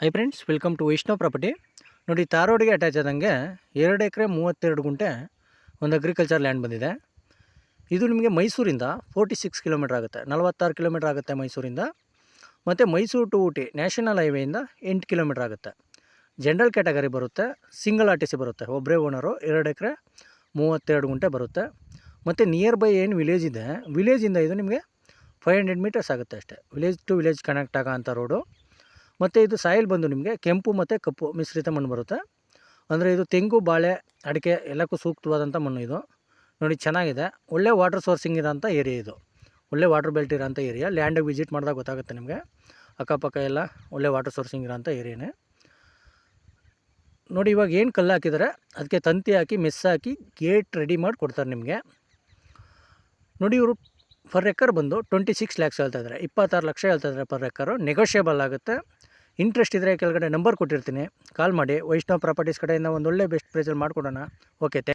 High friends, welcome to Vaishnav property. ನೋಡಿ, tar ರೋಡ್ಗೆ attach ಆದಂಗೆ 2 ಎಕರೆ 32 ಗುಂಟೆ ಒಂದು ಅಗ್ರಿಕಲ್ಚರ್ ಲ್ಯಾಂಡ್ ಬಂದಿದೆ. ಇದು ನಿಮಗೆ ಮೈಸೂರಿಂದ 46 ಕಿಲೋಮೀಟ್ರ್ ಆಗುತ್ತೆ, 46 ಕಿಲೋಮೀಟ್ರ್ ಆಗುತ್ತೆ ಮೈಸೂರಿಂದ. ಮತ್ತು ಮೈಸೂರು ಟು ಊಟಿ ನ್ಯಾಷನಲ್ ಹೈವೇಯಿಂದ 8 ಕಿಲೋಮೀಟ್ರ್ ಆಗುತ್ತೆ. ಜನರಲ್ ಕ್ಯಾಟಗರಿ ಬರುತ್ತೆ, ಸಿಂಗಲ್ RTC ಬರುತ್ತೆ, ಒಬ್ಬರೇ ಓನರು. 2 ಎಕರೆ 32 ಗುಂಟೆ ಬರುತ್ತೆ. ಮತ್ತು ನಿಯರ್ ಬೈ ಏನು ವಿಲೇಜ್ ಇದೆ, ವಿಲೇಜಿಂದ ಇದು ನಿಮಗೆ 500 ಮೀಟರ್ಸ್ ಆಗುತ್ತೆ ಅಷ್ಟೇ. ವಿಲೇಜ್ ಟು ವಿಲೇಜ್ ಕನೆಕ್ಟ್ ಆಗೋ ಅಂಥ ರೋಡು. ಮತ್ತು ಇದು ಸಾಯಿಲ್ ಬಂದು ನಿಮಗೆ ಕೆಂಪು ಮತ್ತು ಕಪ್ಪು ಮಿಶ್ರಿತ ಮಣ್ಣು ಬರುತ್ತೆ. ಅಂದರೆ ಇದು ತೆಂಗು, ಬಾಳೆ, ಅಡಿಕೆ ಎಲ್ಲಕ್ಕೂ ಸೂಕ್ತವಾದಂಥ ಮಣ್ಣು ಇದು. ನೋಡಿ, ಚೆನ್ನಾಗಿದೆ. ಒಳ್ಳೆ ವಾಟರ್ ಸೋರ್ಸಿಂಗ್ ಇರೋಂಥ ಏರಿಯಾ ಇದು. ಒಳ್ಳೆ ವಾಟರ್ ಬೆಲ್ಟ್ ಇರೋಂಥ ಏರಿಯಾ. ಲ್ಯಾಂಡಿಗೆ ವಿಸಿಟ್ ಮಾಡಿದಾಗ ಗೊತ್ತಾಗುತ್ತೆ ನಿಮಗೆ. ಅಕ್ಕಪಕ್ಕ ಎಲ್ಲ ಒಳ್ಳೆ ವಾಟರ್ ಸೋರ್ಸಿಂಗ್ ಇರೋಂಥ ಏರಿಯಾನೇ. ನೋಡಿ, ಇವಾಗ ಏನು ಕಲ್ಲು ಹಾಕಿದ್ದಾರೆ ಅದಕ್ಕೆ ತಂತಿ ಹಾಕಿ ಮೆಸ್ ಹಾಕಿ ಗೇಟ್ ರೆಡಿ ಮಾಡಿ ಕೊಡ್ತಾರೆ ನಿಮಗೆ. ನೋಡಿ, ಇವರು ಪರ್ ಎಕರ್ ಬಂದು 26 ಲ್ಯಾಕ್ಸ್ ಹೇಳ್ತಾಯಿದ್ದಾರೆ, 26 ಲಕ್ಷ ಹೇಳ್ತಾಯಿದ್ದಾರೆ ಪರ್ ಎಕರು. ನೆಗೋಷಿಯಬಲ್ ಆಗುತ್ತೆ. ಇಂಟ್ರೆಸ್ಟ್ ಇದ್ದರೆ ಕೆಳಗಡೆ ನಂಬರ್ ಕೊಟ್ಟಿರ್ತೀನಿ, ಕಾಲ್ ಮಾಡಿ. ವೈಷ್ಣವ್ ಪ್ರಾಪರ್ಟೀಸ್ ಕಡೆಯಿಂದ ಒಂದು ಒಳ್ಳೆ ಬೆಸ್ಟ್ ಪ್ರೈಸಲ್ಲಿ ಮಾಡಿಕೊಡೋಣ. ಓಕೆ.